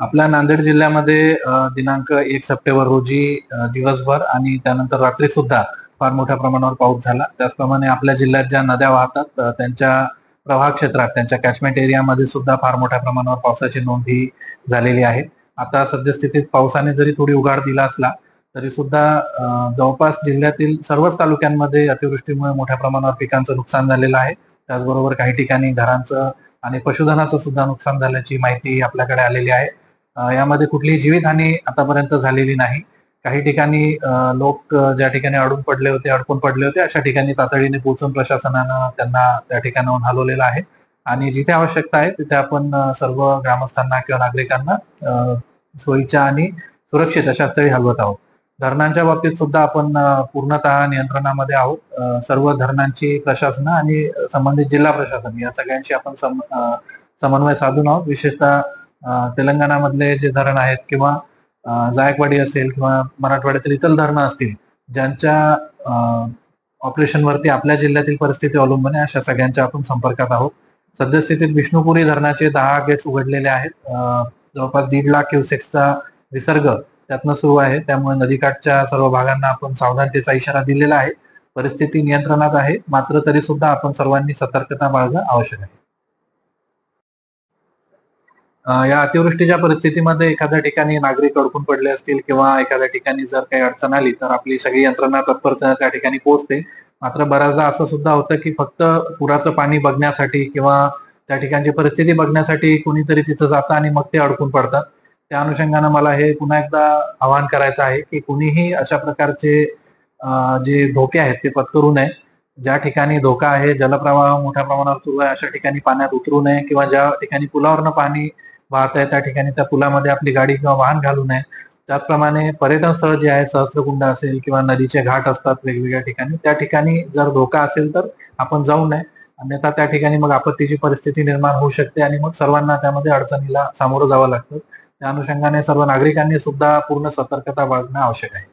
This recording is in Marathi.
आपल्या नांदेड जिल्ह्यामध्ये दिनांक 1 सप्टेंबर रोजी दिवसभर आणि त्यानंतर रात्री सुद्धा फार मोठ्या प्रमाणावर पाऊस झाला. त्याचप्रमाणे आपल्या जिल्ह्यात ज्या नद्या वाहतात त्यांच्या प्रवाह क्षेत्रात, त्यांच्या कॅचमेंट एरियामध्ये सुद्धा फार मोठ्या प्रमाणावर पावसाची नोंद ही झालेली आहे. आता सद्यस्थितीत पावसाने जरी थोडी उघाड दिला असला तरी सुद्धा जवळपास जिल्ह्यातील सर्वच तालुक्यांमध्ये अतिवृष्टीमुळे मोठ्या प्रमाणावर पिकांचं नुकसान झालेलं आहे. त्याचबरोबर काही ठिकाणी घरांचं आणि पशुधनाचं सुद्धा नुकसान झाल्याची माहिती आपल्याकडे आलेली आहे. यामध्ये कुठलीही जीवितहानी आतापर्यंत झालेली नाही. काही ठिकाणी लोक ज्या ठिकाणी अडकून पडले होते अशा ठिकाणी तातडीने पोहोचून प्रशासनानं त्यांना त्या ठिकाणाहून हलवलेलं आहे आणि जिथे आवश्यकता आहे तिथे आपण सर्व ग्रामस्थांना किंवा नागरिकांना सोयीच्या आणि सुरक्षित अशा स्थळी हलवत आहोत. धरणांच्या बाबतीत सुद्धा आपण पूर्णतः नियंत्रणामध्ये आहोत. सर्व धरणांची प्रशासन आणि संबंधित जिल्हा प्रशासन या सगळ्यांशी आपण समन्वय साधून आहोत. विशेषतः तेलंगणामधले जे धरण आहेत किंवा जायकवाडी असेल किंवा मराठवाड्यातील इतर धरणं असतील ज्यांच्या ऑपरेशनवरती आपल्या जिल्ह्यातील परिस्थिती अवलंबून आहे अशा सगळ्यांच्या आपण संपर्कात आहोत. सद्यस्थितीत विष्णुपुरी धरणाचे 10 गेट्स उघडलेले आहेत. जवळपास 1.5 लाख क्युसेक्सचा विसर्ग त्यातनं सुरू आहे. त्यामुळे नदीकाठच्या सर्व भागांना आपण सावधानतेचा इशारा दिलेला आहे. परिस्थिती नियंत्रणात आहे, मात्र तरी सुद्धा आपण सर्वांनी सतर्कता बाळगणं आवश्यक आहे. या अतिवृष्टीच्या परिस्थितीमध्ये एखाद्या ठिकाणी नागरिक अडकून पडले असतील किंवा एखाद्या ठिकाणी जर काही अडचण आली तर आपली सगळी यंत्रणा तत्पर त्या ठिकाणी पोहोचते. मात्र बऱ्याचदा असं सुद्धा होतं की फक्त पुराचं पाणी बघण्यासाठी किंवा त्या ठिकाणची परिस्थिती बघण्यासाठी कुणीतरी तिथं जातं आणि मग ते अडकून पडतात. त्या अनुषंगानं मला हे पुन्हा एकदा आवाहन करायचं आहे की कुणीही अशा प्रकारचे जे धोके आहेत ते पत्करू नये. ज्या ठिकाणी धोका आहे, जलप्रवाह मोठ्या प्रमाणावर सुरू आहे अशा ठिकाणी पाण्यात उतरू नये किंवा ज्या ठिकाणी पुलावरनं पाणी वाहत आहे त्या ठिकाणी त्या पुलामध्ये आपली गाडी किंवा वाहन घालू नये. त्याचप्रमाणे पर्यटन स्थळ जे आहे, सहस्त्रकुंड असेल किंवा नदीचे घाट असतात वेगवेगळ्या ठिकाणी, त्या ठिकाणी जर धोका असेल तर आपण जाऊ नये. अन्यथा त्या ठिकाणी मग आपत्तीची परिस्थिती निर्माण होऊ शकते आणि मग सर्वांना त्यामध्ये अडचणीला सामोरं जावं लागतं. त्या अनुषंगाने सर्व नागरिकांनी सुद्धा पूर्ण सतर्कता बाळगणं आवश्यक आहे.